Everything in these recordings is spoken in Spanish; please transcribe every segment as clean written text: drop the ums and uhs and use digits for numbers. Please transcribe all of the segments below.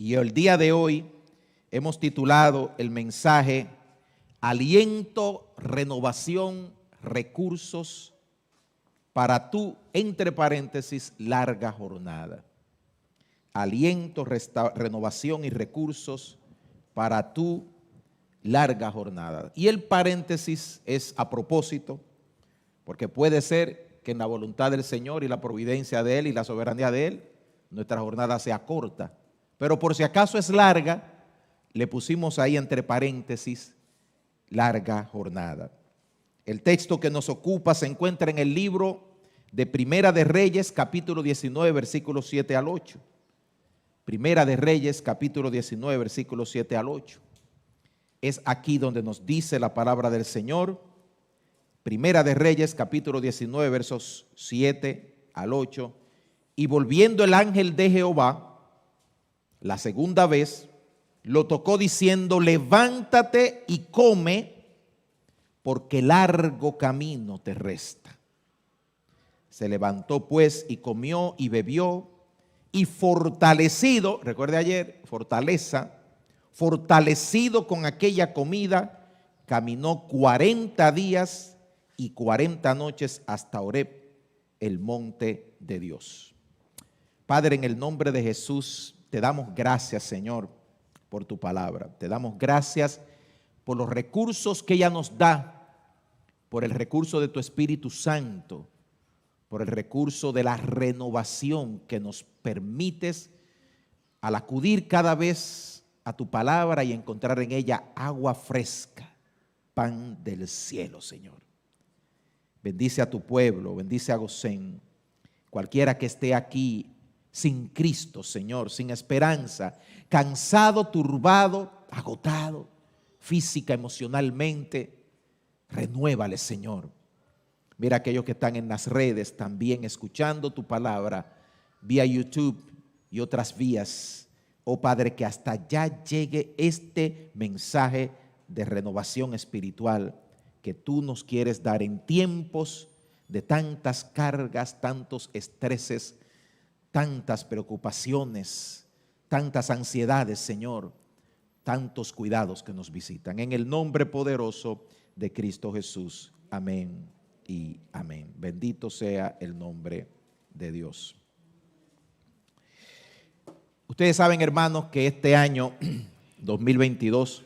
Y el día de hoy hemos titulado el mensaje Aliento, renovación, recursos para tu, entre paréntesis, larga jornada. Aliento, renovación y recursos para tu larga jornada. Y el paréntesis es a propósito, porque puede ser que en la voluntad del Señor y la providencia de Él y la soberanía de Él, nuestra jornada sea corta. Pero por si acaso es larga, le pusimos ahí entre paréntesis, larga jornada. El texto que nos ocupa se encuentra en el libro de Primera de Reyes, capítulo 19, versículos 7 al 8. Primera de Reyes, capítulo 19, versículos 7 al 8. Es aquí donde nos dice la palabra del Señor. Primera de Reyes, capítulo 19, versos 7 al 8. Y volviendo el ángel de Jehová, la segunda vez, lo tocó diciendo: levántate y come, porque largo camino te resta. Se levantó pues y comió y bebió, y fortalecido, recuerde ayer, fortalecido con aquella comida, caminó 40 días y 40 noches hasta Horeb, el monte de Dios. Padre, en el nombre de Jesús, te damos gracias, Señor, por tu palabra. Te damos gracias por los recursos que ella nos da, por el recurso de tu Espíritu Santo, por el recurso de la renovación que nos permites al acudir cada vez a tu palabra y encontrar en ella agua fresca, pan del cielo, Señor. Bendice a tu pueblo, bendice a Gosén, cualquiera que esté aquí sin Cristo, Señor, sin esperanza, cansado, turbado, agotado, física, emocionalmente, renuévale, Señor. Mira aquellos que están en las redes también escuchando tu palabra vía YouTube y otras vías. Oh Padre, que hasta allá llegue este mensaje de renovación espiritual que tú nos quieres dar en tiempos de tantas cargas, tantos estreses, tantas preocupaciones, tantas ansiedades, Señor, tantos cuidados que nos visitan. En el nombre poderoso de Cristo Jesús. Amén y amén. Bendito sea el nombre de Dios. Ustedes saben, hermanos, que este año 2022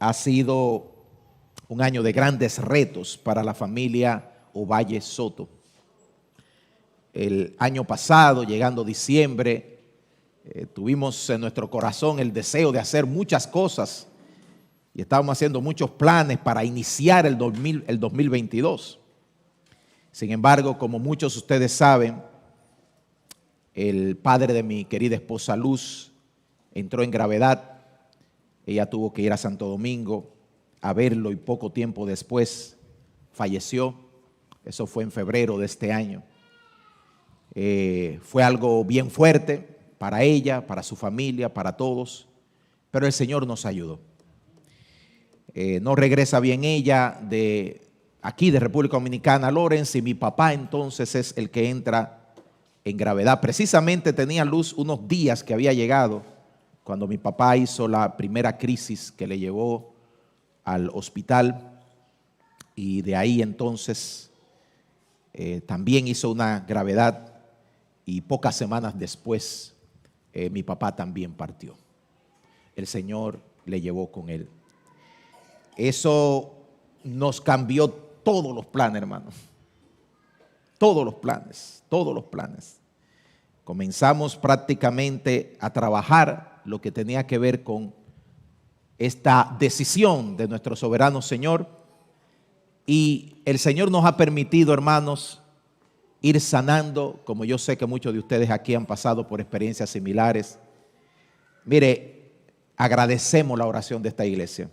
ha sido un año de grandes retos para la familia Ovalle Soto. El año pasado, llegando diciembre, tuvimos en nuestro corazón el deseo de hacer muchas cosas y estábamos haciendo muchos planes para iniciar el 2022. Sin embargo, como muchos de ustedes saben, el padre de mi querida esposa Luz entró en gravedad. Ella tuvo que ir a Santo Domingo a verlo y poco tiempo después falleció. Eso fue en febrero de este año. Fue algo bien fuerte para ella, para su familia, para todos, pero el Señor nos ayudó. No regresa bien ella de aquí de República Dominicana, Lawrence, y mi papá entonces es el que entra en gravedad. Precisamente tenía Luz unos días que había llegado cuando mi papá hizo la primera crisis que le llevó al hospital, y de ahí entonces también hizo una gravedad. Y pocas semanas después, mi papá también partió. El Señor le llevó con él. Eso nos cambió todos los planes, hermanos. Todos los planes, todos los planes. Comenzamos prácticamente a trabajar lo que tenía que ver con esta decisión de nuestro soberano Señor. Y el Señor nos ha permitido, hermanos, ir sanando, como yo sé que muchos de ustedes aquí han pasado por experiencias similares. Mire, agradecemos la oración de esta iglesia.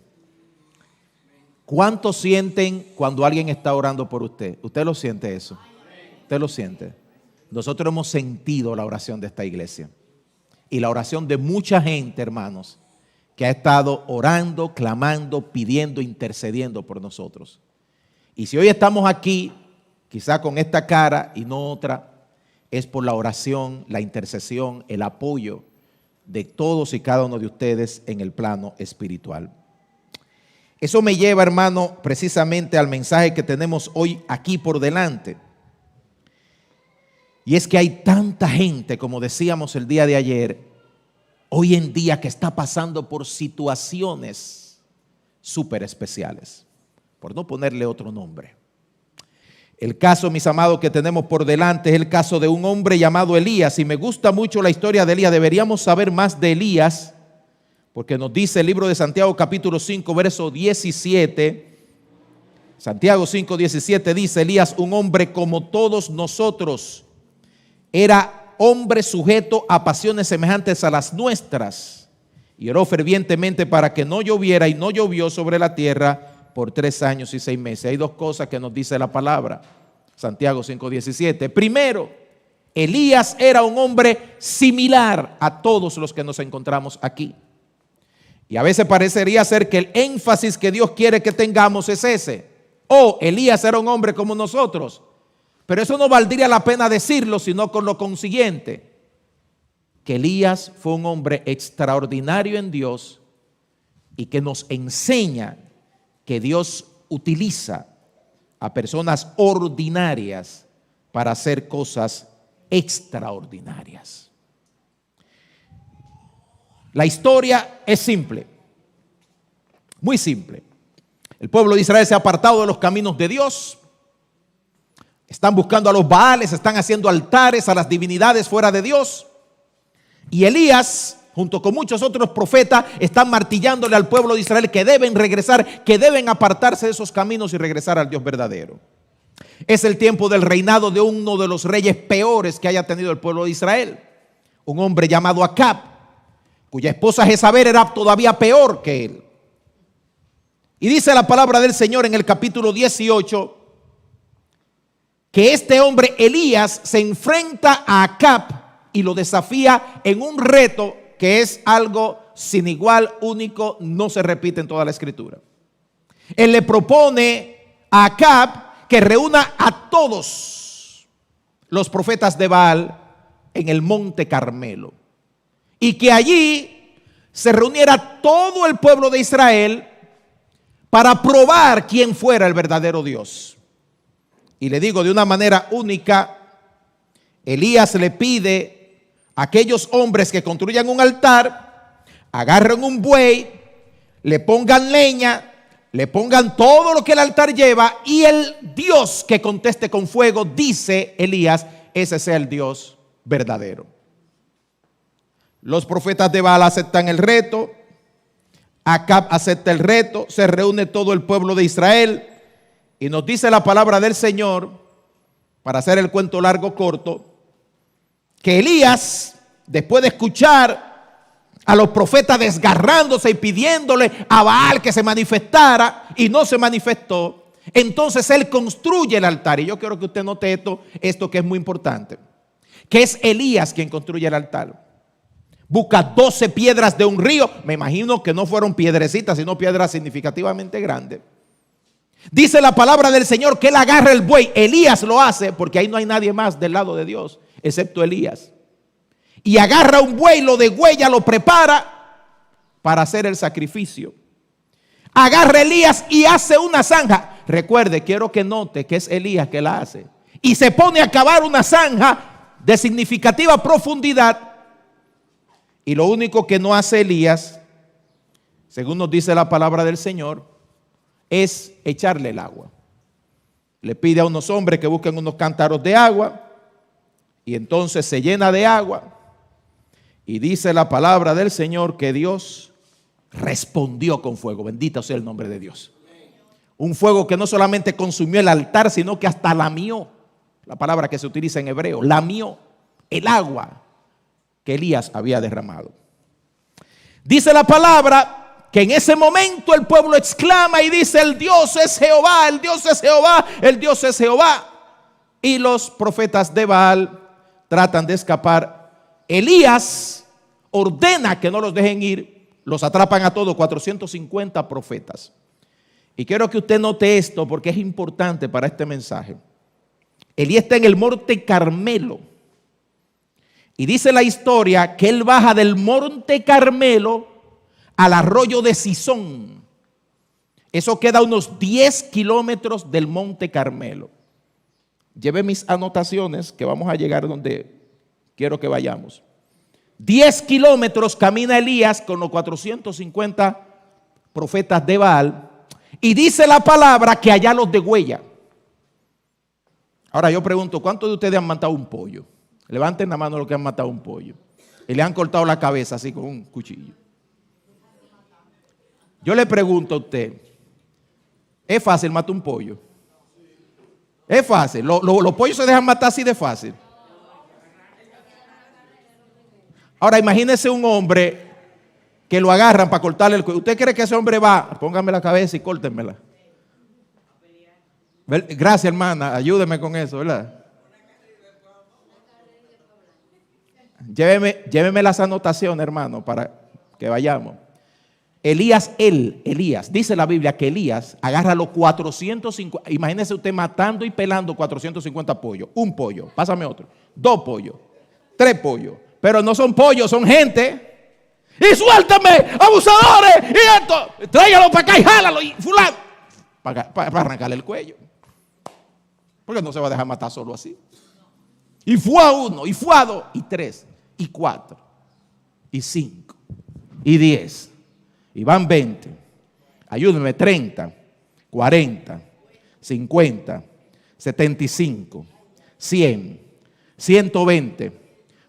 ¿Cuánto sienten cuando alguien está orando por usted? ¿Usted lo siente eso? ¿Usted lo siente? Nosotros hemos sentido la oración de esta iglesia y la oración de mucha gente, hermanos, que ha estado orando, clamando, pidiendo, intercediendo por nosotros. Y si hoy estamos aquí, quizá con esta cara y no otra, es por la oración, la intercesión, el apoyo de todos y cada uno de ustedes en el plano espiritual. Eso me lleva, hermano, precisamente al mensaje que tenemos hoy aquí por delante. Y es que hay tanta gente, como decíamos el día de ayer, hoy en día que está pasando por situaciones súper especiales, por no ponerle otro nombre. El caso, mis amados, que tenemos por delante es el caso de un hombre llamado Elías. Y me gusta mucho la historia de Elías. Deberíamos saber más de Elías, porque nos dice el libro de Santiago capítulo 5, verso 17. Santiago 5, 17 dice: Elías, un hombre como todos nosotros, era hombre sujeto a pasiones semejantes a las nuestras, y oró fervientemente para que no lloviera, y no llovió sobre la tierra por 3 años y 6 meses. Hay dos cosas que nos dice la palabra. Santiago 5:17. Primero, Elías era un hombre similar a todos los que nos encontramos aquí. Y a veces parecería ser que el énfasis que Dios quiere que tengamos es ese. Elías era un hombre como nosotros. Pero eso no valdría la pena decirlo, sino con lo consiguiente, que Elías fue un hombre extraordinario en Dios y que nos enseña que Dios utiliza a personas ordinarias para hacer cosas extraordinarias. La historia es simple, muy simple. El pueblo de Israel se ha apartado de los caminos de Dios. Están buscando a los Baales, están haciendo altares a las divinidades fuera de Dios. Y Elías, junto con muchos otros profetas, están martillándole al pueblo de Israel que deben regresar, que deben apartarse de esos caminos y regresar al Dios verdadero. Es el tiempo del reinado de uno de los reyes peores que haya tenido el pueblo de Israel, un hombre llamado Acab, cuya esposa Jezabel era todavía peor que él. Y dice la palabra del Señor en el capítulo 18 que este hombre Elías se enfrenta a Acab y lo desafía en un reto que es algo sin igual, único, no se repite en toda la escritura. Él le propone a Acab que reúna a todos los profetas de Baal en el monte Carmelo y que allí se reuniera todo el pueblo de Israel para probar quién fuera el verdadero Dios. Y le digo de una manera única, Elías le pide a aquellos hombres que construyan un altar, agarren un buey, le pongan leña, le pongan todo lo que el altar lleva, y el Dios que conteste con fuego, dice Elías, ese sea el Dios verdadero. Los profetas de Baal aceptan el reto, Acab acepta el reto, se reúne todo el pueblo de Israel. Y nos dice la palabra del Señor, para hacer el cuento largo corto, que Elías, después de escuchar a los profetas desgarrándose y pidiéndole a Baal que se manifestara y no se manifestó, entonces él construye el altar. Y yo quiero que usted note esto que es muy importante, que es Elías quien construye el altar. Busca 12 piedras de un río, me imagino que no fueron piedrecitas, sino piedras significativamente grandes. Dice la palabra del Señor que él agarra el buey. Elías lo hace porque ahí no hay nadie más del lado de Dios excepto Elías. Y agarra un buey, lo degüella, lo prepara para hacer el sacrificio. Agarra Elías y hace una zanja. Recuerde, quiero que note que es Elías que la hace. Y se pone a cavar una zanja de significativa profundidad. Y lo único que no hace Elías, según nos dice la palabra del Señor, es echarle el agua. Le pide a unos hombres que busquen unos cántaros de agua y entonces se llena de agua y dice la palabra del Señor que Dios respondió con fuego. Bendito sea el nombre de Dios. Un fuego que no solamente consumió el altar, sino que hasta lamió, la palabra que se utiliza en hebreo, lamió el agua que Elías había derramado. Dice la palabra que en ese momento el pueblo exclama y dice: el Dios es Jehová, el Dios es Jehová, el Dios es Jehová. Y los profetas de Baal tratan de escapar. Elías ordena que no los dejen ir, los atrapan a todos, 450 profetas. Y quiero que usted note esto porque es importante para este mensaje. Elías está en el monte Carmelo, Y dice la historia que él baja del monte Carmelo al arroyo de Sison. Eso queda a unos 10 kilómetros del monte Carmelo. Lleve mis anotaciones que vamos a llegar donde quiero que vayamos. 10 kilómetros camina Elías con los 450 profetas de Baal. Y dice la palabra que allá los degüella. Ahora yo pregunto, ¿cuántos de ustedes han matado un pollo? Levanten la mano los que han matado un pollo. Y le han cortado la cabeza así con un cuchillo. Yo le pregunto a usted, ¿es fácil matar un pollo? Es fácil. Los pollos se dejan matar así de fácil. Ahora imagínese un hombre que lo agarran para cortarle el cuello. ¿Usted cree que ese hombre va? Póngame la cabeza y córtenmela. Gracias, hermana, ayúdeme con eso, ¿verdad? Lléveme las anotaciones, hermano, para que vayamos. Elías, dice la Biblia que Elías agarra los 450, imagínese usted matando y pelando 450 pollos. Un pollo, pásame otro. 2 pollos, 3 pollos. Pero no son pollos, son gente. Y suéltame, abusadores, y esto. Tráigalo para acá y jálalo, y fulano. Para arrancarle el cuello. Porque no se va a dejar matar solo así. Y fue a 1, y fue a 2, y 3, y 4, y 5, y 10. Y van 20. Ayúdenme, 30, 40, 50, 75, 100, 120.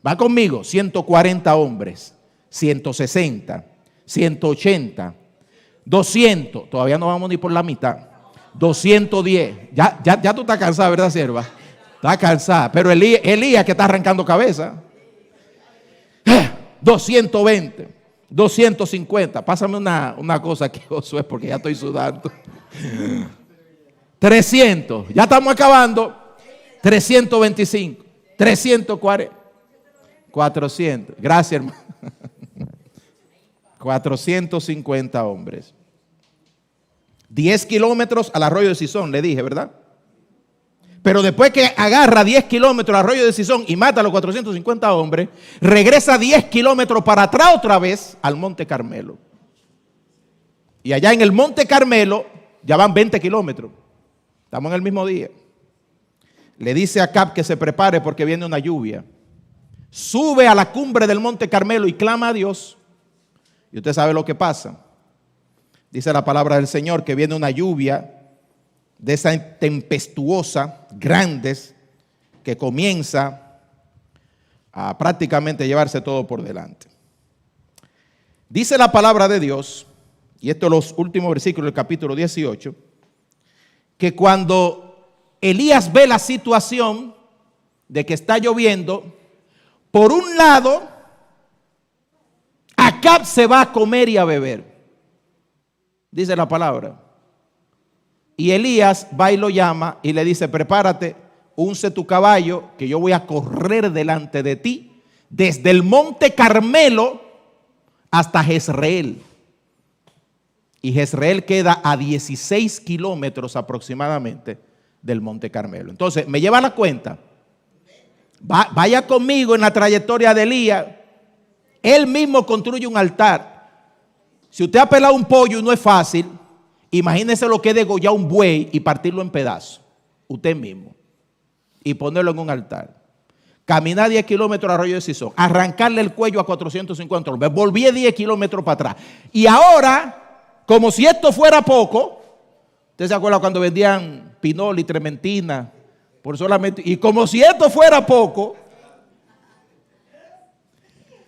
Va conmigo, 140 hombres, 160, 180, 200. Todavía no vamos ni por la mitad. 210. Ya tú estás cansada, ¿verdad, sierva? Está cansada. Pero Elías que está arrancando cabeza. 220. 250. Pásame una cosa aquí, Josué, porque ya estoy sudando. 300. Ya estamos acabando. 325. 340. 400. Gracias, hermano. 450 hombres. 10 kilómetros al arroyo de Sison, le dije, ¿verdad? Pero después que agarra 10 kilómetros al arroyo de Sison y mata a los 450 hombres, regresa 10 kilómetros para atrás otra vez al monte Carmelo. Y allá en el monte Carmelo ya van 20 kilómetros. Estamos en el mismo día. Le dice a Acab que se prepare porque viene una lluvia. Sube a la cumbre del monte Carmelo y clama a Dios. Y usted sabe lo que pasa. Dice la palabra del Señor que viene una lluvia de esa tempestuosa, grandes, que comienza a prácticamente llevarse todo por delante. Dice la palabra de Dios, y esto es los últimos versículos del capítulo 18, que cuando Elías ve la situación de que está lloviendo, por un lado, Acab se va a comer y a beber. Dice la palabra. Y Elías va y lo llama y le dice, prepárate, unce tu caballo, que yo voy a correr delante de ti, desde el monte Carmelo hasta Jezreel. Y Jezreel queda a 16 kilómetros aproximadamente del monte Carmelo. Entonces, me lleva la cuenta. Vaya conmigo en la trayectoria de Elías. Él mismo construye un altar. Si usted ha pelado un pollo y no es fácil, imagínese lo que es degollar un buey y partirlo en pedazos. Usted mismo. Y ponerlo en un altar. Caminar 10 kilómetros al arroyo de Sison. Arrancarle el cuello a 450 hombres. Volví 10 kilómetros para atrás. Y ahora, como si esto fuera poco, ¿usted se acuerda cuando vendían pinol y trementina? Por solamente, y como si esto fuera poco,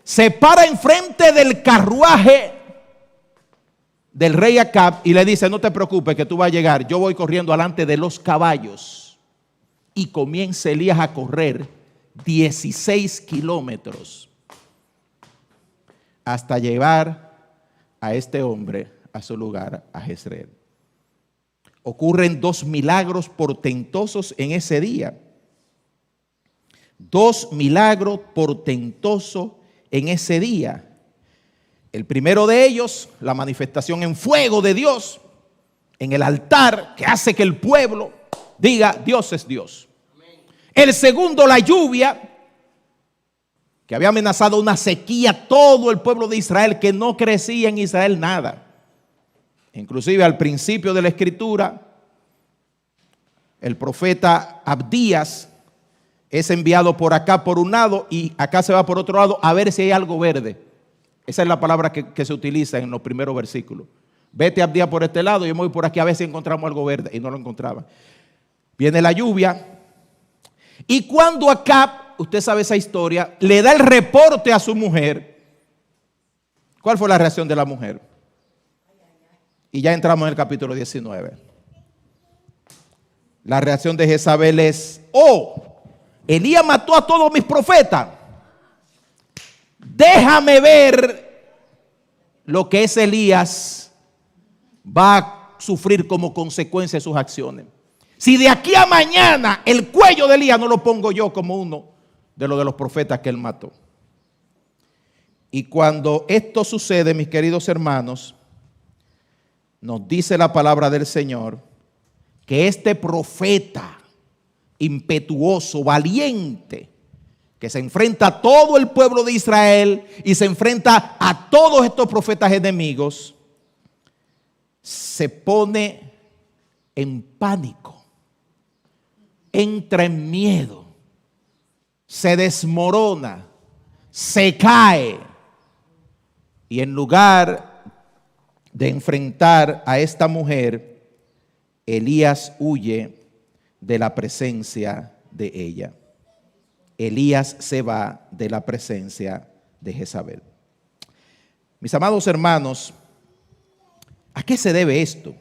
se para enfrente del carruaje del rey Acab y le dice, no te preocupes que tú vas a llegar, yo voy corriendo delante de los caballos. Y comienza Elías a correr 16 kilómetros hasta llevar a este hombre a su lugar, a Jezreel. Ocurren 2 milagros portentosos en ese día. 2 milagros portentosos en ese día. El primero de ellos, la manifestación en fuego de Dios en el altar, que hace que el pueblo diga, Dios es Dios. El segundo, la lluvia, que había amenazado una sequía a todo el pueblo de Israel, que no crecía en Israel nada. Inclusive al principio de la escritura, el profeta Abdías es enviado por acá por un lado y acá se va por otro lado a ver si hay algo verde. Esa es la palabra que se utiliza en los primeros versículos. Vete Abdías por este lado, yo me voy por aquí a ver si encontramos algo verde. Y no lo encontraba. Viene la lluvia. Y cuando Acab, usted sabe esa historia, le da el reporte a su mujer, ¿cuál fue la reacción de la mujer? Y ya entramos en el capítulo 19. La reacción de Jezabel es: oh, Elías mató a todos mis profetas. Déjame ver lo que ese Elías va a sufrir como consecuencia de sus acciones. Si de aquí a mañana el cuello de Elías no lo pongo yo como uno de los profetas que él mató. Y cuando esto sucede, mis queridos hermanos, nos dice la palabra del Señor que este profeta impetuoso, valiente, que se enfrenta a todo el pueblo de Israel y se enfrenta a todos estos profetas enemigos, se pone en pánico, entra en miedo, se desmorona, se cae, y en lugar de enfrentar a esta mujer, Elías huye de la presencia de ella. Elías se va de la presencia de Jezabel. Mis amados hermanos, ¿a qué se debe esto?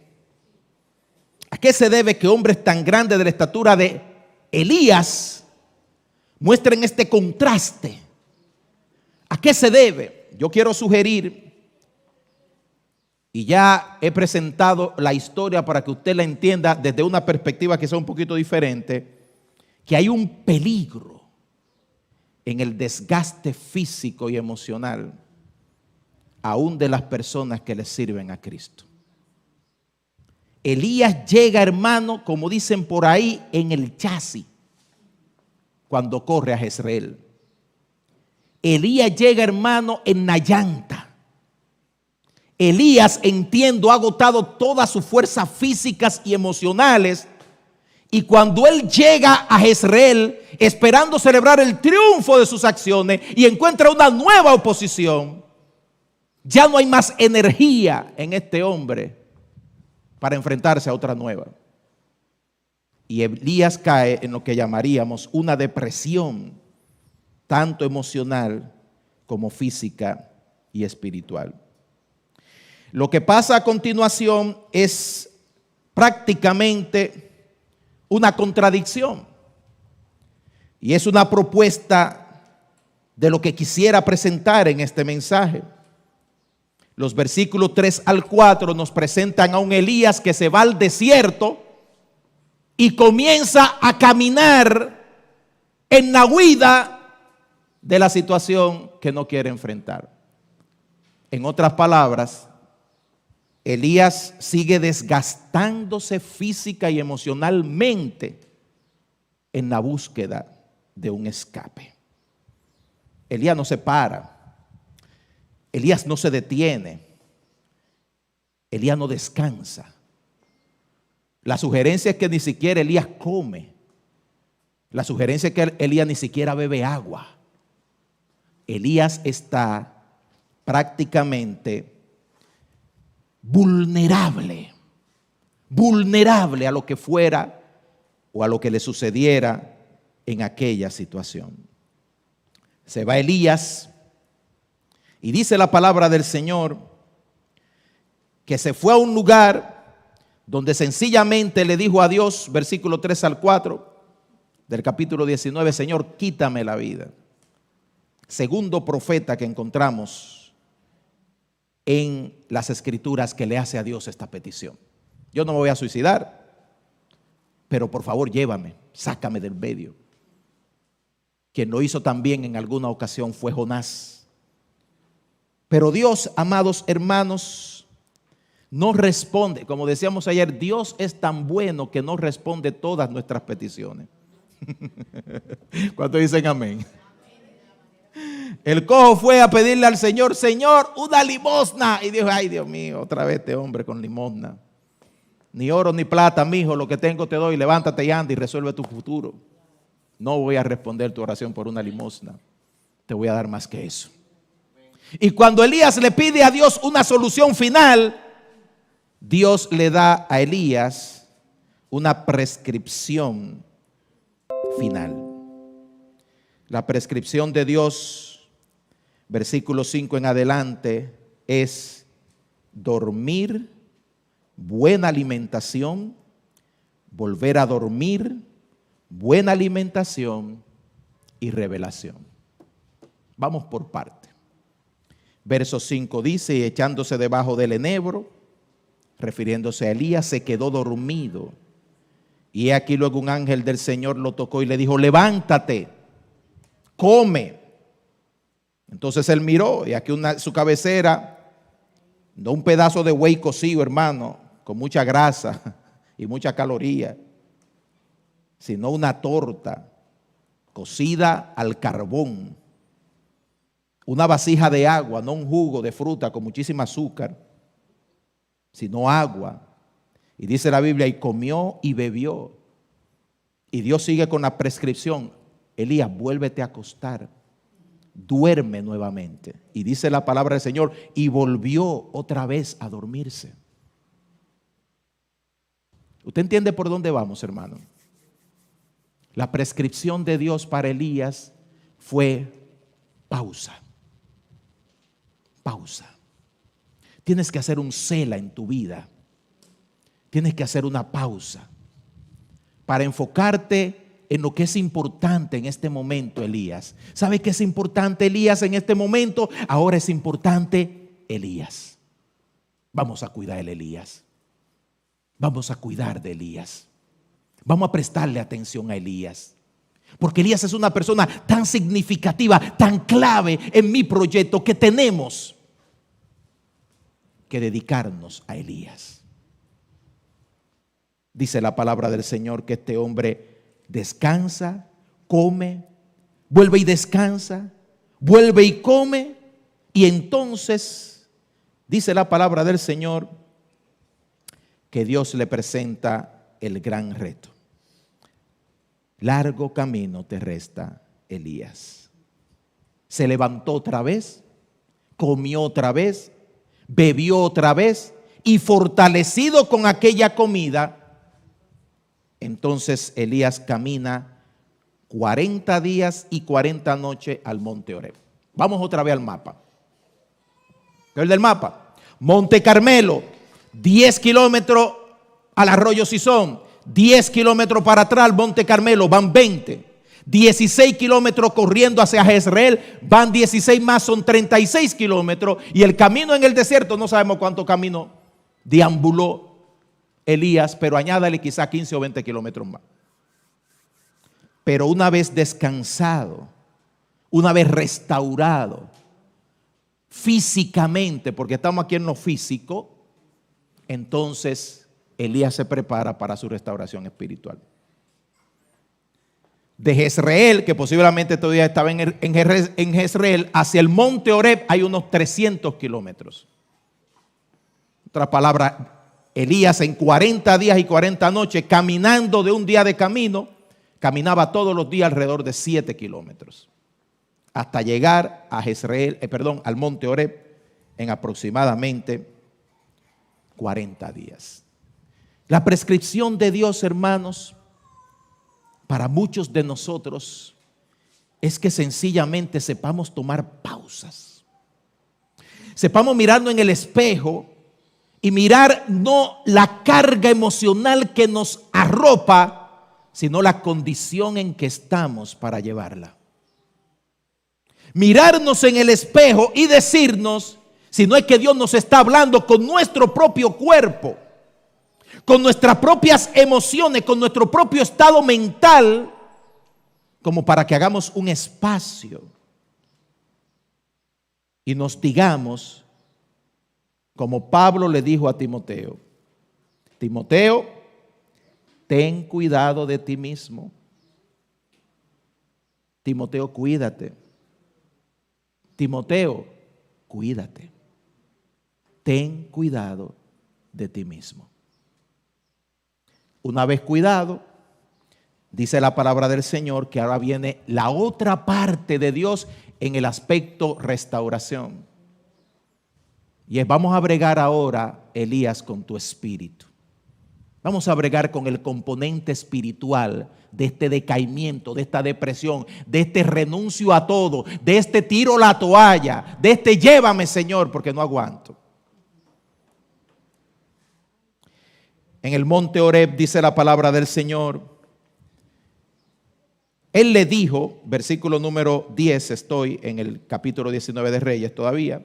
¿A qué se debe que hombres tan grandes de la estatura de Elías muestren este contraste? ¿A qué se debe? Yo quiero sugerir, y ya he presentado la historia para que usted la entienda desde una perspectiva que sea un poquito diferente, que hay un peligro en el desgaste físico y emocional aún de las personas que le sirven a Cristo. Elías llega, hermano, como dicen por ahí, en el chasis cuando corre a Jezreel. Elías llega, hermano, en la llanta. Elías, entiendo, ha agotado todas sus fuerzas físicas y emocionales, y cuando él llega a Jezreel esperando celebrar el triunfo de sus acciones y encuentra una nueva oposición, ya no hay más energía en este hombre para enfrentarse a otra nueva. Y Elías cae en lo que llamaríamos una depresión, tanto emocional como física y espiritual. Lo que pasa a continuación es prácticamente una contradicción, y es una propuesta de lo que quisiera presentar en este mensaje. Los versículos 3 al 4 nos presentan a un Elías que se va al desierto y comienza a caminar en la huida de la situación que no quiere enfrentar. En otras palabras, Elías sigue desgastándose física y emocionalmente en la búsqueda de un escape. Elías no se para. Elías no se detiene. Elías no descansa. La sugerencia es que ni siquiera Elías come. La sugerencia es que Elías ni siquiera bebe agua. Elías está prácticamente vulnerable a lo que fuera o a lo que le sucediera en aquella situación. Se va Elías y dice la palabra del Señor que se fue a un lugar donde sencillamente le dijo a Dios, versículo 3 al 4 del capítulo 19, Señor, quítame la vida. Segundo profeta que encontramos en las escrituras que le hace a Dios esta petición. Yo no me voy a suicidar, pero por favor llévame, sácame del medio. Quien lo hizo también en alguna ocasión fue Jonás. Pero Dios, amados hermanos, no responde. Como decíamos ayer, Dios es tan bueno que no responde todas nuestras peticiones. ¿Cuántos dicen amén? El cojo fue a pedirle al Señor, Señor, una limosna. Y dijo, ay Dios mío, otra vez este hombre con limosna. Ni oro ni plata, mijo, lo que tengo te doy. Levántate y anda y resuelve tu futuro. No voy a responder tu oración por una limosna. Te voy a dar más que eso. Y cuando Elías le pide a Dios una solución final, Dios le da a Elías una prescripción final. La prescripción de Dios, versículo 5 en adelante, es dormir, buena alimentación, volver a dormir, buena alimentación y revelación. Vamos por parte. Verso 5 dice, y echándose debajo del enebro, refiriéndose a Elías, se quedó dormido. Y aquí luego un ángel del Señor lo tocó y le dijo, levántate, come. Entonces él miró y aquí su cabecera, no un pedazo de buey cocido, hermano, con mucha grasa y mucha caloría, sino una torta cocida al carbón, una vasija de agua, no un jugo de fruta con muchísima azúcar, sino agua. Y dice la Biblia, y comió y bebió. Y Dios sigue con la prescripción, Elías, vuélvete a acostar, duerme nuevamente. Y dice la palabra del Señor, y volvió otra vez a dormirse. ¿Usted entiende por dónde vamos, hermano? La prescripción de Dios para Elías fue pausa. Pausa. Tienes que hacer un cela en tu vida. Tienes que hacer una pausa para enfocarte en lo que es importante en este momento, Elías. ¿Sabe qué es importante, Elías, en este momento? Ahora es importante Elías. Vamos a cuidar de Elías. Vamos a cuidar de Elías. Vamos a prestarle atención a Elías. Porque Elías es una persona tan significativa, tan clave en mi proyecto, que tenemos que dedicarnos a Elías. Dice la palabra del Señor que este hombre descansa, come, vuelve y descansa, vuelve y come. Y entonces dice la palabra del Señor que Dios le presenta el gran reto. Largo camino te resta, Elías. Se levantó otra vez, comió otra vez, bebió otra vez, y fortalecido con aquella comida, entonces Elías camina 40 días y 40 noches al monte Oreb. Vamos otra vez al mapa. ¿Qué es el del mapa? Monte Carmelo, 10 kilómetros al arroyo Sison, 10 kilómetros para atrás al Monte Carmelo, van 20. 16 kilómetros corriendo hacia Jezreel, van 16 más, son 36 kilómetros. Y el camino en el desierto, no sabemos cuánto camino deambuló Elías, pero añádale quizá 15 o 20 kilómetros más. Pero una vez descansado, una vez restaurado físicamente, porque estamos aquí en lo físico, entonces Elías se prepara para su restauración espiritual. De Jezreel, que posiblemente todavía estaba en Jezreel, hacia el monte Oreb hay unos 300 kilómetros. Otra palabra, Elías en 40 días y 40 noches, caminando de un día de camino, caminaba todos los días alrededor de 7 kilómetros, hasta llegar a Jezreel, al monte Oreb en aproximadamente 40 días. La prescripción de Dios, hermanos, para muchos de nosotros es que sencillamente sepamos tomar pausas. Sepamos mirarnos en el espejo y mirar no la carga emocional que nos arropa, sino la condición en que estamos para llevarla. Mirarnos en el espejo y decirnos, si no es que Dios nos está hablando con nuestro propio cuerpo, con nuestras propias emociones, con nuestro propio estado mental, como para que hagamos un espacio y nos digamos, como Pablo le dijo a Timoteo, Timoteo, ten cuidado de ti mismo. Timoteo, cuídate. Timoteo, cuídate. Ten cuidado de ti mismo. Una vez cuidado, dice la palabra del Señor que ahora viene la otra parte de Dios en el aspecto restauración. Y es, vamos a bregar ahora, Elías, con tu espíritu. Vamos a bregar con el componente espiritual de este decaimiento, de esta depresión, de este renuncio a todo, de este tiro la toalla, de este llévame, Señor, porque no aguanto. En el monte Horeb dice la palabra del Señor. Él le dijo, versículo número 10, estoy en el capítulo 19 de Reyes todavía.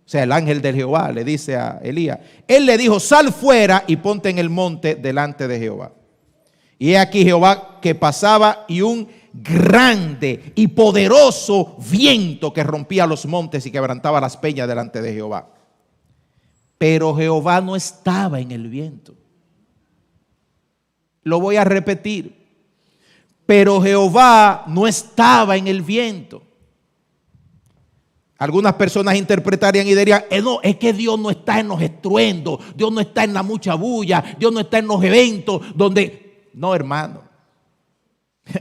O sea, el ángel de Jehová le dice a Elías. Él le dijo, sal fuera y ponte en el monte delante de Jehová. Y he aquí Jehová que pasaba y un grande y poderoso viento que rompía los montes y quebrantaba las peñas delante de Jehová. Pero Jehová no estaba en el viento. Lo voy a repetir. Pero Jehová no estaba en el viento. Algunas personas interpretarían y dirían, no, es que Dios no está en los estruendos, Dios no está en la mucha bulla, Dios no está en los eventos donde... No, hermano.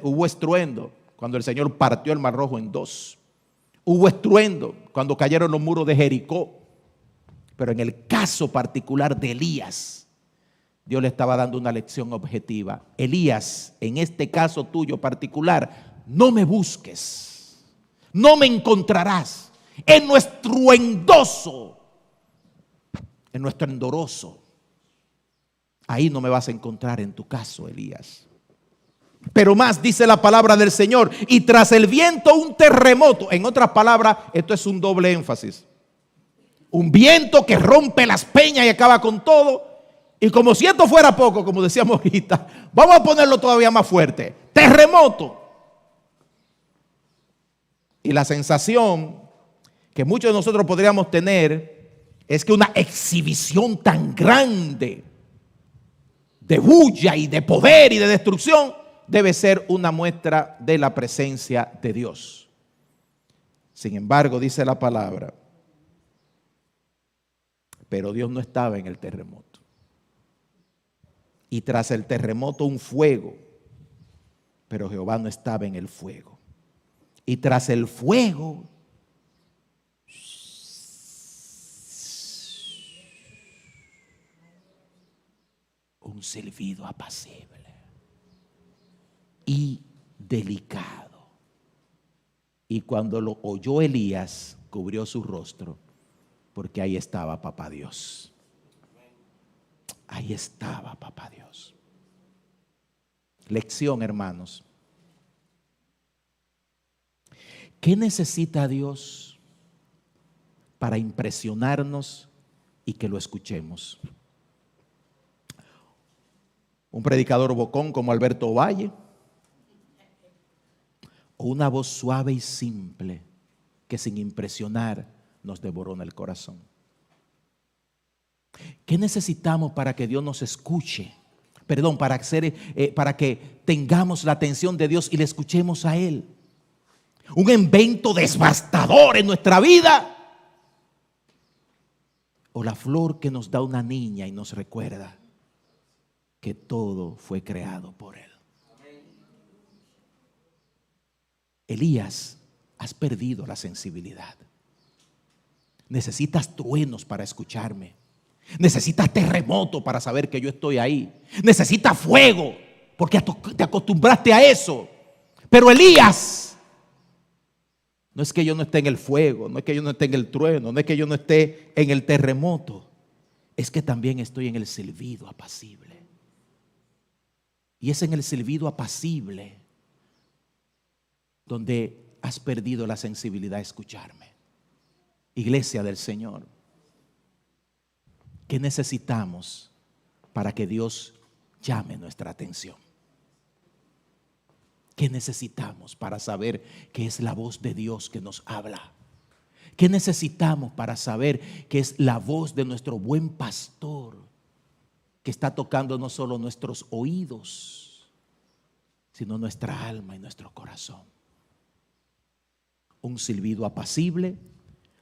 Hubo estruendo cuando el Señor partió el Mar Rojo en dos. Hubo estruendo cuando cayeron los muros de Jericó. Pero en el caso particular de Elías, Dios le estaba dando una lección objetiva. Elías, en este caso tuyo particular, no me busques, no me encontrarás en nuestro estruendoso, en nuestro endoroso. Ahí no me vas a encontrar en tu caso, Elías. Pero más dice la palabra del Señor, y tras el viento un terremoto. En otras palabras, esto es un doble énfasis. Un viento que rompe las peñas y acaba con todo. Y como si esto fuera poco, como decíamos ahorita, vamos a ponerlo todavía más fuerte. Terremoto. Y la sensación que muchos de nosotros podríamos tener es que una exhibición tan grande de bulla y de poder y de destrucción debe ser una muestra de la presencia de Dios. Sin embargo, dice la palabra, pero Dios no estaba en el terremoto. Y tras el terremoto un fuego, pero Jehová no estaba en el fuego. Y tras el fuego, un silbido apacible y delicado. Y cuando lo oyó Elías, cubrió su rostro, porque ahí estaba papá Dios. Ahí estaba papá Dios. Lección, hermanos. ¿Qué necesita Dios para impresionarnos y que lo escuchemos? Un predicador bocón como Alberto Valle, o una voz suave y simple que sin impresionar nos devoró el corazón. ¿Qué necesitamos para que Dios nos escuche? Para que tengamos la atención de Dios y le escuchemos a Él. Un evento devastador en nuestra vida, o la flor que nos da una niña y nos recuerda que todo fue creado por Él. Elías, has perdido la sensibilidad. Necesitas truenos para escucharme. Necesitas terremoto para saber que yo estoy ahí. Necesitas fuego porque te acostumbraste a eso. Pero Elías, no es que yo no esté en el fuego, no es que yo no esté en el trueno, no es que yo no esté en el terremoto. Es que también estoy en el silbido apacible. Y es en el silbido apacible donde has perdido la sensibilidad a escucharme. Iglesia del Señor, ¿qué necesitamos para que Dios llame nuestra atención? ¿Qué necesitamos para saber que es la voz de Dios que nos habla? ¿Qué necesitamos para saber que es la voz de nuestro buen pastor que está tocando no solo nuestros oídos, sino nuestra alma y nuestro corazón? un silbido apacible,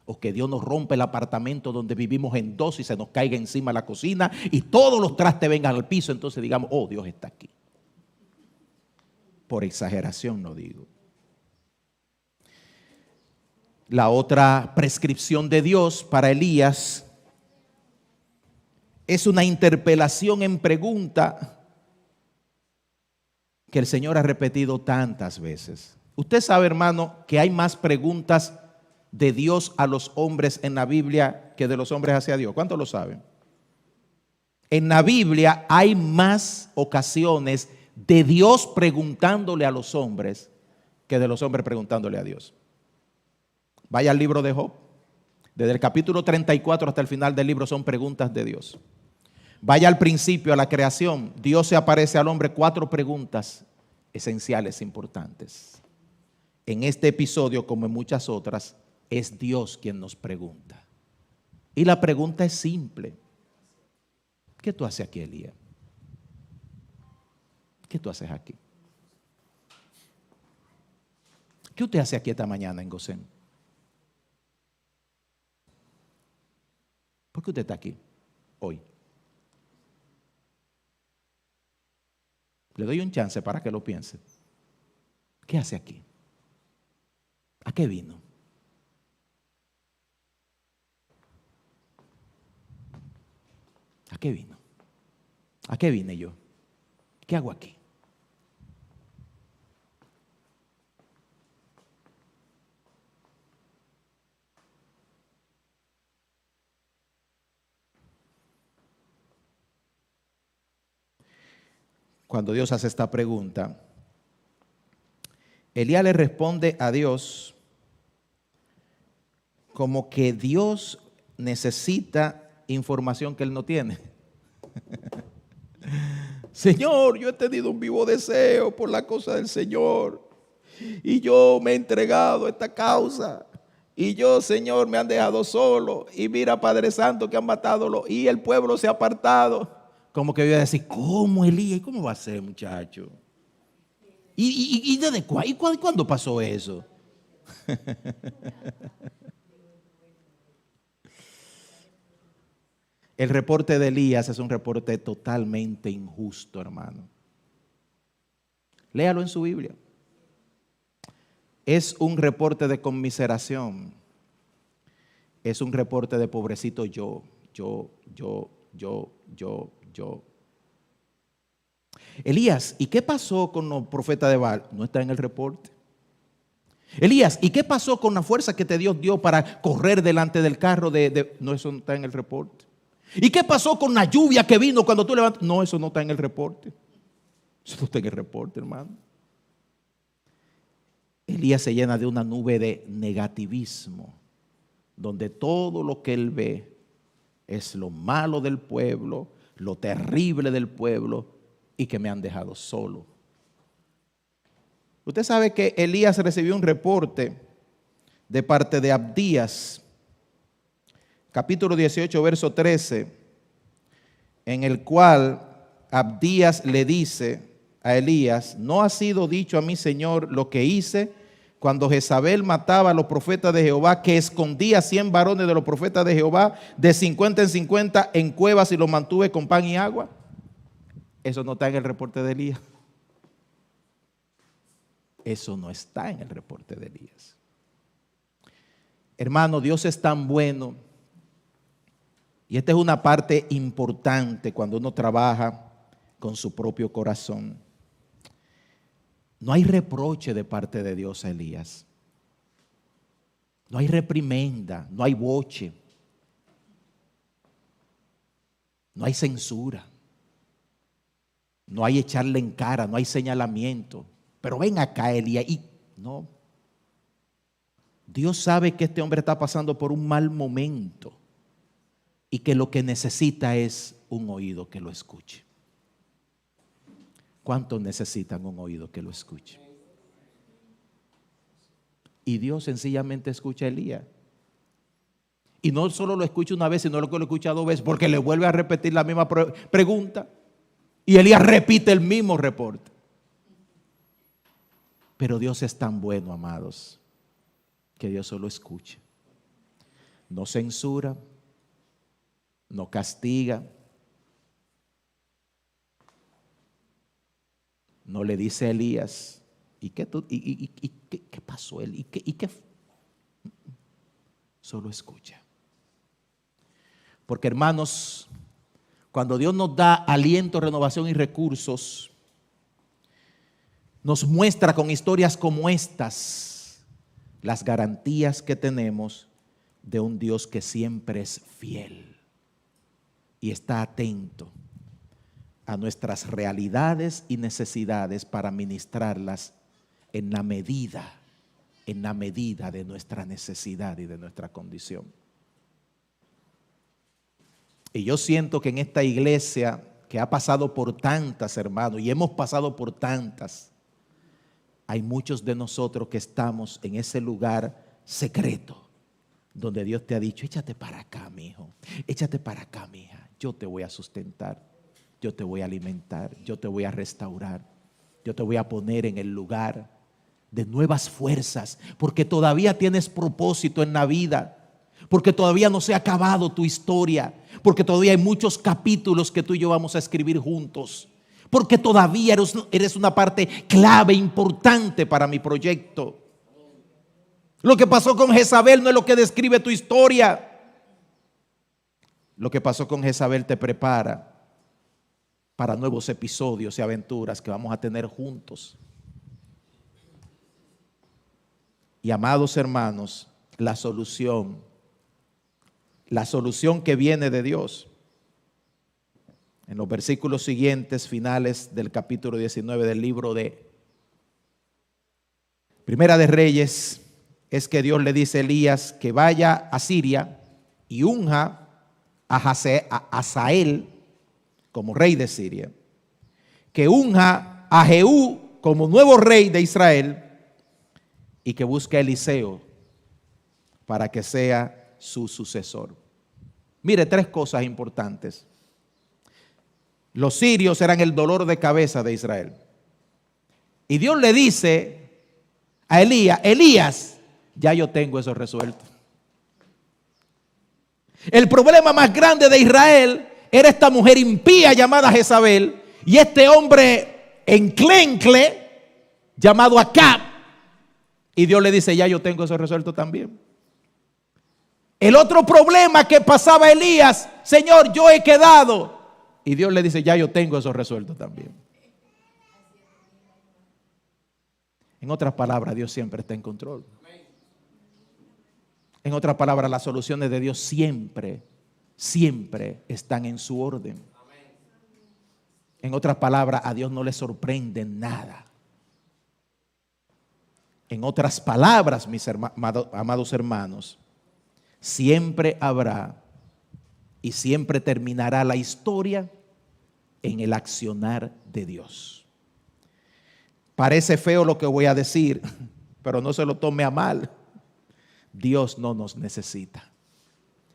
o que Dios nos rompe el apartamento donde vivimos en dos y se nos caiga encima la cocina y todos los trastes vengan al piso, entonces digamos, oh, Dios está aquí. Por exageración no digo. La otra prescripción de Dios para Elías es una interpelación en pregunta que el Señor ha repetido tantas veces. Usted sabe, hermano, que hay más preguntas de Dios a los hombres en la Biblia que de los hombres hacia Dios. ¿Cuántos lo saben? En la Biblia hay más ocasiones de Dios preguntándole a los hombres que de los hombres preguntándole a Dios. Vaya al libro de Job. Desde el capítulo 34 hasta el final del libro son preguntas de Dios. Vaya al principio, a la creación. Dios se aparece al hombre 4 preguntas esenciales, importantes. En este episodio, como en muchas otras, es Dios quien nos pregunta. Y la pregunta es simple. ¿Qué tú haces aquí, Elías? ¿Qué tú haces aquí? ¿Qué usted hace aquí esta mañana en Gosén? ¿Por qué usted está aquí hoy? Le doy un chance para que lo piense. ¿Qué hace aquí? ¿A qué vino? ¿A qué vino? ¿A qué vine yo? ¿Qué hago aquí? Cuando Dios hace esta pregunta, Elías le responde a Dios como que Dios necesita información que él no tiene. Señor, yo he tenido un vivo deseo por la cosa del Señor y yo me he entregado a esta causa y yo, Señor, me han dejado solo y mira, Padre Santo, que han matado y el pueblo se ha apartado. Como que voy a decir, ¿cómo, Elías? ¿Cómo va a ser, muchacho? ¿Y desde cuándo pasó eso? El reporte de Elías es un reporte totalmente injusto, hermano. Léalo en su Biblia. Es un reporte de conmiseración. Es un reporte de pobrecito yo. Elías, ¿y qué pasó con los profetas de Baal? No está en el reporte. Elías, ¿y qué pasó con la fuerza que te Dios dio para correr delante del carro? No, eso no está en el reporte. ¿Y qué pasó con la lluvia que vino cuando tú levantas? No, eso no está en el reporte. Eso no está en el reporte, hermano. Elías se llena de una nube de negativismo, donde todo lo que él ve es lo malo del pueblo, lo terrible del pueblo y que me han dejado solo. Usted sabe que Elías recibió un reporte de parte de Abdías, capítulo 18, verso 13, en el cual Abdías le dice a Elías, ¿no ha sido dicho a mi Señor lo que hice cuando Jezabel mataba a los profetas de Jehová, que escondía 100 varones de los profetas de Jehová de 50 en 50 en cuevas y los mantuve con pan y agua? Eso no está en el reporte de Elías. Eso no está en el reporte de Elías. Hermano, Dios es tan bueno. Y esta es una parte importante cuando uno trabaja con su propio corazón. No hay reproche de parte de Dios a Elías. No hay reprimenda, no hay boche. No hay censura. No hay echarle en cara, no hay señalamiento. Pero ven acá, Elías. Y no. Dios sabe que este hombre está pasando por un mal momento y que lo que necesita es un oído que lo escuche. ¿Cuántos necesitan un oído que lo escuche? Y Dios sencillamente escucha a Elías. Y no solo lo escucha una vez, sino que lo escucha 2 veces, porque le vuelve a repetir la misma pregunta. Y Elías repite el mismo reporte. Pero Dios es tan bueno, amados, que Dios solo escuche. No censura, no castiga, no le dice a Elías, ¿y qué pasó él? ¿Y qué? Solo escucha. Porque, hermanos, cuando Dios nos da aliento, renovación y recursos, nos muestra con historias como estas las garantías que tenemos de un Dios que siempre es fiel y está atento a nuestras realidades y necesidades para ministrarlas en la medida de nuestra necesidad y de nuestra condición. Y yo siento que en esta iglesia que ha pasado por tantas, hermanos, y hemos pasado por tantas, hay muchos de nosotros que estamos en ese lugar secreto donde Dios te ha dicho, échate para acá, mi hijo, échate para acá, mi hija, yo te voy a sustentar, yo te voy a alimentar, yo te voy a restaurar, yo te voy a poner en el lugar de nuevas fuerzas, porque todavía tienes propósito en la vida, porque todavía no se ha acabado tu historia, porque todavía hay muchos capítulos que tú y yo vamos a escribir juntos, porque todavía eres una parte clave, importante para mi proyecto. Lo que pasó con Jezabel no es lo que describe tu historia. Lo que pasó con Jezabel te prepara para nuevos episodios y aventuras que vamos a tener juntos. Y amados hermanos, la solución que viene de Dios, en los versículos siguientes, finales del capítulo 19 del libro de Primera de Reyes, es que Dios le dice a Elías que vaya a Siria y unja a Hazael como rey de Siria, que unja a Jehú como nuevo rey de Israel y que busque a Eliseo para que sea su sucesor. Mire, 3 cosas importantes. Los sirios eran el dolor de cabeza de Israel. Y Dios le dice a Elías, ya yo tengo eso resuelto. El problema más grande de Israel era esta mujer impía llamada Jezabel y este hombre enclencle llamado Acab. Y Dios le dice, ya yo tengo eso resuelto también. El otro problema que pasaba Elías, Señor, yo he quedado. Y Dios le dice, ya yo tengo eso resuelto también. En otras palabras, Dios siempre está en control. En otras palabras, las soluciones de Dios siempre están en su orden. En otras palabras, a Dios no le sorprende nada. En otras palabras, mis amados hermanos, siempre habrá y siempre terminará la historia en el accionar de Dios. Parece feo lo que voy a decir, pero no se lo tome a mal. Dios no nos necesita.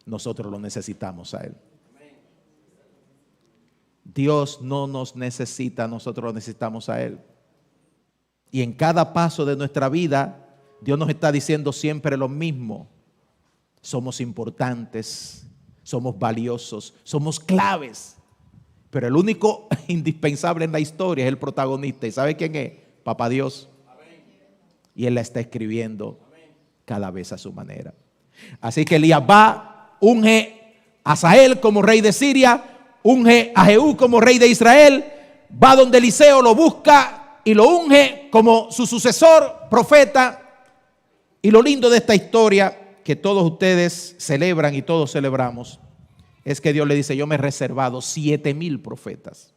Nosotros lo necesitamos a Él. Dios no nos necesita, nosotros lo necesitamos a Él. Y en cada paso de nuestra vida, Dios nos está diciendo siempre lo mismo. Somos importantes, somos valiosos, somos claves. Pero el único indispensable en la historia es el protagonista. ¿Y sabe quién es? Papá Dios. Y Él la está escribiendo cada vez a su manera. Así que Elías va, unge a Hazael como rey de Siria, unge a Jehú como rey de Israel, va donde Eliseo, lo busca y lo unge como su sucesor, profeta. Y lo lindo de esta historia que todos ustedes celebran y todos celebramos es que Dios le dice, yo me he reservado 7,000 profetas.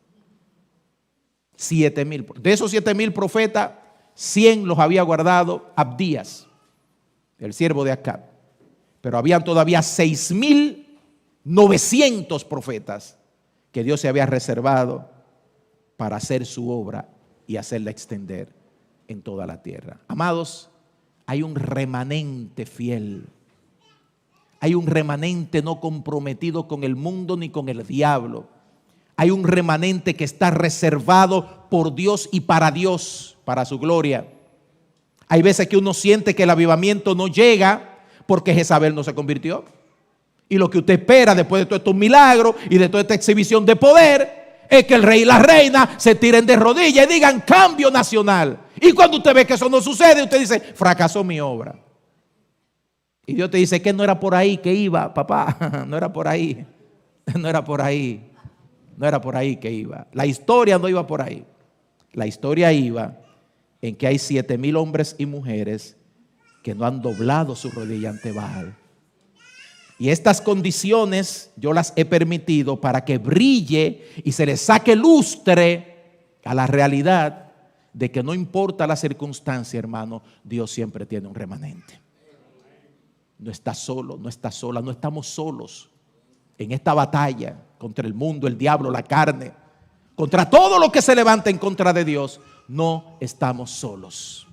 7,000. De esos 7,000 profetas, 100 los había guardado Abdías, el siervo de Acab. Pero habían todavía 6,900 profetas que Dios se había reservado para hacer su obra y hacerla extender en toda la tierra. Amados, hay un remanente fiel. Hay un remanente no comprometido con el mundo ni con el diablo. Hay un remanente que está reservado por Dios y para Dios, para su gloria. Hay veces que uno siente que el avivamiento no llega porque Jezabel no se convirtió. Y lo que usted espera después de todos estos milagros y de toda esta exhibición de poder es que el rey y la reina se tiren de rodillas y digan cambio nacional. Y cuando usted ve que eso no sucede, usted dice, fracasó mi obra. Y Dios te dice que no era por ahí que iba, papá, no era por ahí, no era por ahí, no era por ahí que iba. La historia no iba por ahí. La historia iba en que hay 7,000 hombres y mujeres que no han doblado su rodilla ante Baal. Y estas condiciones yo las he permitido para que brille y se le saque lustre a la realidad de que no importa la circunstancia, hermano, Dios siempre tiene un remanente. No está solo, no está sola, no estamos solos en esta batalla contra el mundo, el diablo, la carne, contra todo lo que se levanta en contra de Dios. No estamos solos.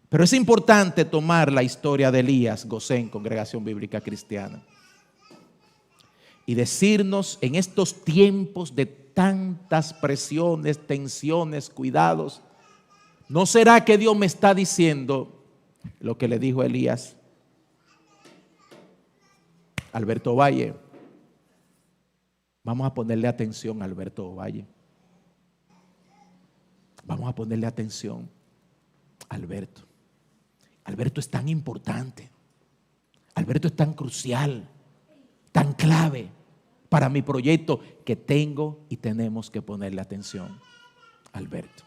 Pero es importante tomar la historia de Elías, Gosén, Congregación Bíblica Cristiana, y decirnos en estos tiempos de tantas presiones, tensiones, cuidados, ¿no será que Dios me está diciendo lo que le dijo a Elías? Alberto Valle, vamos a ponerle atención a Alberto Valle. Vamos a ponerle atención a Alberto. Alberto es tan importante. Alberto es tan crucial, tan clave para mi proyecto que tengo y tenemos que ponerle atención a Alberto.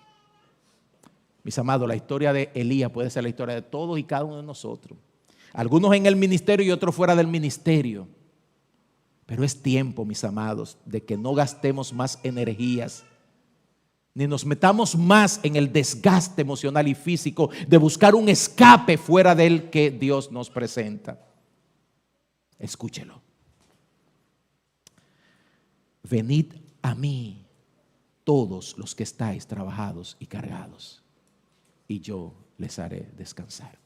Mis amados, la historia de Elías puede ser la historia de todos y cada uno de nosotros. Algunos en el ministerio y otros fuera del ministerio. Pero es tiempo, mis amados, de que no gastemos más energías, ni nos metamos más en el desgaste emocional y físico de buscar un escape fuera del que Dios nos presenta. Escúchelo. Venid a mí todos los que estáis trabajados y cargados, y yo les haré descansar.